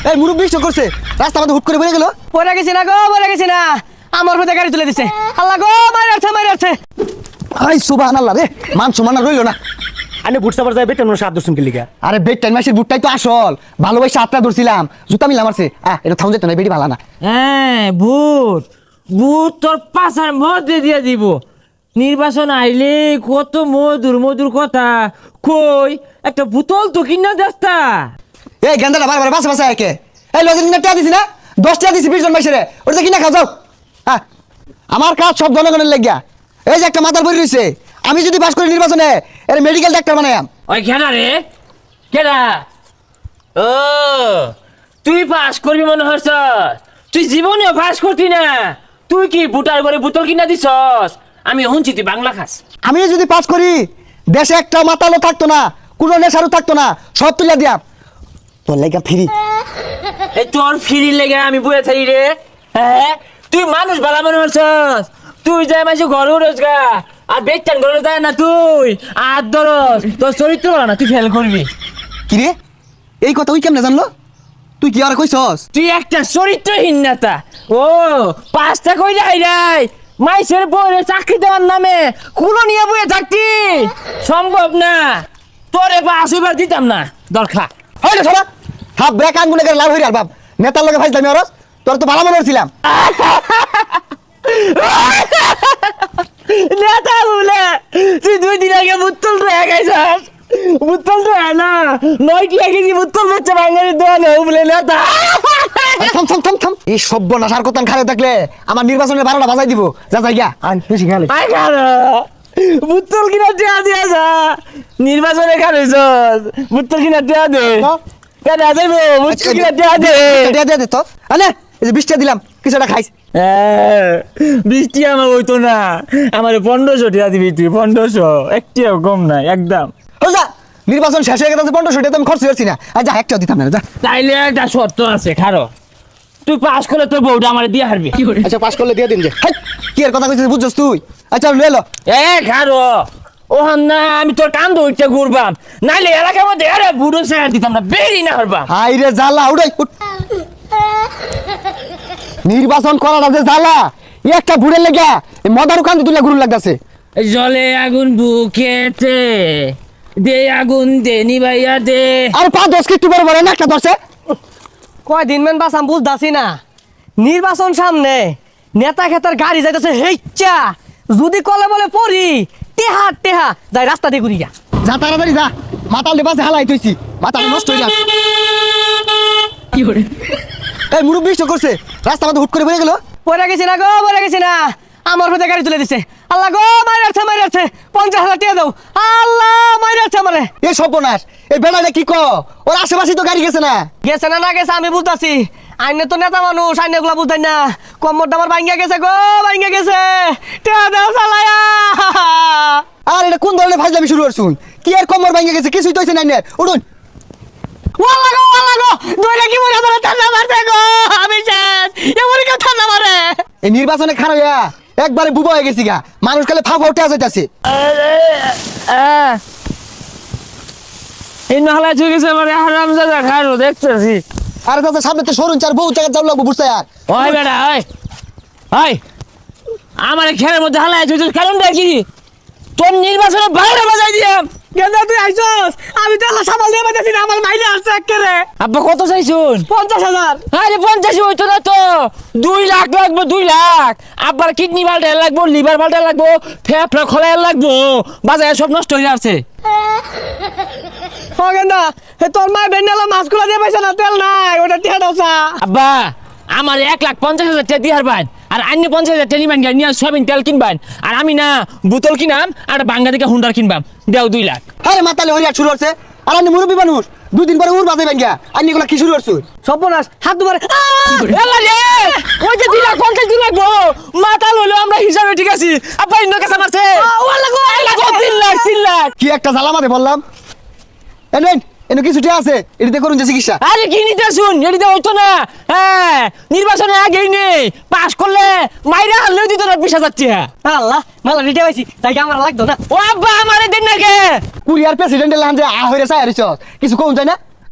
এই মুরব্বি স্টক করছে, রাস্তা আমাদের হুট করে পড়ে গেল। পড়ে গেছি না গো, পড়ে গেছি না, আমার মধ্যে গাড়ি তুলে দিছে। আল্লাহ গো, মারি আছে। আই সুবহানাল্লাহ রে, মান সম্মান আর রইলো না। আনে বুট সাবার যায় বেটা সাত দর্শন কে লিগা। আরে বেড টাইম মাসের বুটটাই তো আসল, ভালোবাসা আটটা ধরছিলাম, জুতা মিলা মারছে। এটা থাউন যেত না, বেডি ভালো না। হ্যাঁ বুট বুট তোর পাশার মধ্যে দিয়ে দিব। নির্বাচন আইলে কত মধুর মধুর কথা কই, একটা বোতল তো কিনা দেস্তা। এই গেন্দাটা বারবার বাসা বাসা একে। এই লজেন টাকা দিছি না, 10 টাকা দিছি 20 জন মাইসেরে, ওটা কিনা খাও যাও। আমার কাজ সব জনগণের লাগিয়া। এই যে একটা মাথার বই রইছে, আমি যদি পাস করি নির্বাচনে এর মেডিকেল ডাক্তার বানায়াম। ওই কেডা রে কেডা? ও তুই পাস করবি মনে হচ্ছ? তুই জীবনেও পাস করতি না। তুই কি বুটার করে বোতল কিনা দিছস? আমি শুনছি তুই বাংলা খাস। আমি যদি পাস করি দেশে একটা মাতালও থাকতো না, কোনো নেশারও থাকতো না, সব তুলে দিয়াম। তোর লাগা ফ্রি। এই তোর ফিরি লেগে আমি বয়ে থাকি রে? হ্যাঁ তুই মানুষ ভালো মনে হচ্ছস? তুই যাই মাঝে ঘরে রোজগার আর বেচান ঘরে যায় না, তুই আর ধরস তোর চরিত্র ভালো না, তুই ফেল করবি। কি রে, এই কথা ওই কেমনে জানলো? তুই কি আর কইছস? তুই একটা চরিত্রহীন নেতা। ও পাঁচটা কই যাই মাইসের বউরে চাকরি দেওয়ার নামে কুলো নিয়ে বয়ে থাকতি? সম্ভব না, তোরে পাঁচ এবার দিতাম না দরকার। হয় না সবা, হাফ ব্রেক আঙ্গুলে করে লাভ হইরে আর বাপ নেতার লগে ফাইজলামি অরস। তোর তো ভালো মনে হচ্ছিলাম। নেতা বলে তুই 2 দিন আগে বুত্তল রেখে গেছিস। বুত্তল তো না 9 কেজি বুত্তল বেচে বাঙালির দোকানে বলে নেতা। থাম থাম থাম থাম, এই সর্বনাশ আর কোথান খারে থাকলে আমার নির্বাচনের 12টা বাজাই দিব। যা যাই গা, আন বেশি খালে। আই খারো বুত্তল কিনা দেয়া দিয়া যা, নির্বাচনে খারিস বুত্তল কিনা দেয়া দে। কেন যাইব বুত্তল কিনা দেয়া দে। দে দে তো আনে, এই যে 20 টাকা দিলাম, কিছু একটা খাইস। 20 টি আমার হইতো না, আমার 1500 টাকা দিবি তুই। 1500 একটিও কম নাই একদম। ও যা, নির্বাচন শেষ হয়ে গেছে, 1500 টাকা তো আমি খরচ করছি না। আর যা, একটাও দিতাম না, যা। তাইলে একটা শর্ত আছে খারো, তুই পাস করলে তোর বউটা আমার দিয়ে হারবি। আচ্ছা পাস করলে দিয়ে দিন যে। হাই, কি এর কথা কইছিস বুঝছস তুই? আচ্ছা লয়ে লো। খারো ও না, আমি তোর কান ধরতে ঘুরবাম, নাইলে এলাকার মধ্যে আরে বুড়ো ছেড়ে দিতাম না, বেরি না হারবাম। হাই রে জ্বালা, উড়াই উঠ। নির্বাচন করাটা যে জ্বালা, একটা বুড়ে লেগা এই মদারু কান্দি তুলে ঘুরু লাগতাছে। জলে আগুন বুকেতে দে, আগুন দে নিভাইয়া দে। আর 5-10 একটু বড় বড় না একটা ধরছে। কয়দিন মেন বাস আমি বুঝতাছি না। নির্বাচন সামনে, নেতা খেতার গাড়ি যাইতেছে হেচ্চা, যদি কলে বলে পড়ি টেহা টেহা যাই রাস্তা দিয়ে ঘুরি গা। যা তাড়াতাড়ি যা, মাতাল দে বাসে হালাই তুইছি, মাতাল নষ্ট হয়ে যাচ্ছে। কি করে এই মুরব্বি স্টক করছে, রাস্তা আমাদের হুট করে পড়ে গেল। পড়ে গেছি না গো, পড়ে গেছি না, আমার মধ্যে গাড়ি তুলে দিছে। আল্লাহ গো, মারি আছে 50,000 টাকা দাও। আল্লাহ মারি আছে আমারে। এই সর্বনাশ, এই বেড়াটা কি ক, ওর আশেপাশে তো গাড়ি গেছে না। গেছে না না গেছে আমি বুঝতাছি, আইনে তো নেতা মানুষ, আইনে এগুলা বুঝতাই না। কম্বরটা আমার ভাঙ্গা গেছে গো, ভাঙ্গা গেছে। টাকা দাও চালায়া। আর এটা কোন ধরনের ফাজলামি শুরু করছুন? কি আর কোমর ভেঙে গেছে, কিছুই তো হইছে না। উঠুন। ওয়াল্লা গো দইরা কি মরে আমার ঠান্ডা মারছে গো, আমি শেষ। এমন কেউ ঠান্ডা মারে? এই নির্বাচনে খারাইয়া একবারে বুবা হয়ে গেছি গা, মানুষ কালে ফাফা উঠে যাইতাছে। এই নাহলে ঠিক আছে মানে হারাম জায়গা খারো দেখতেছি। আরে দাদা সামনে তো সরুন চার বউ জায়গা যাও লাগবো বুঝতে আর। ওই বেটা ওই আমার খেলার মধ্যে হালাই তুই কারণটা কি? তোর নির্বাচনে বাইরে বাজাই দিয়াম। গেন্দা তুই আইছস, আমি তো আল্লাহ সামাল দিয়ে পাইতাছি না, আমার মাইনে আসছে একেরে। আব্বা কত চাইছুন? 50,000। আরে 50 হইতো না তো, 2 লাখ লাগবে, 2 লাখ। আব্বার কিডনি পাল্টা লাগবো, লিভার পাল্টা লাগবো, ফেফড়া খোলা লাগবো, বাজারে সব নষ্ট হয়ে যাচ্ছে। ও গেন্দা হে তোর মা বেন্ডালা মাছগুলা দিয়ে পাইছে না, তেল নাই, ওটা টিয়া দাওছা। আব্বা আমার 1,50,000 টাকা দিয়ে হারবান, আর অন্য 50,000 টাকা নিবেন নিয়ে সয়াবিন তেল কিনবেন, আর আমি না বোতল কিনাম আর বাঙ্গা থেকে হুন্ডার কিনবাম, দেও 2 লাখ। আরে মাতালে হরিয়া শুরু হচ্ছে, আর আপনি মুরব্বী মানুষ, 2 দিন পরে উড় বাজাই ভাঙ্গা, আর এগুলা কি শুরু করছুন? সর্বনাশ, হাত দুবারে। আল্লাহ রে ওই যে 2 লাখ 50 দিন লাগবো, মাতাল হলো আমরা হিসাবে ঠিক আছে। আব্বা ইন্ন কাছে মারছে, ওয়াল্লাহ গো 3 লাখ। কি একটা জ্বালা মারে বললাম। এনেন এনে কিছু টিয়া আছে, এটিতে করুন যে চিকিৎসা। আরে কি নিতে শুন, এটিতে হইতো না। হ্যাঁ নির্বাচনে আগেই নেই, পাস করলে মাইরা হারলেও দিত না 20,000 টাকা। আল্লাহ মালা রিটে পাইছি, তাই আমার লাগতো না। ও আব্বা আমারে দেন না কে? কুরিয়ার প্রেসিডেন্টের লাহান যে হইরে চাই হারিছ, কিছু কোন যায় না।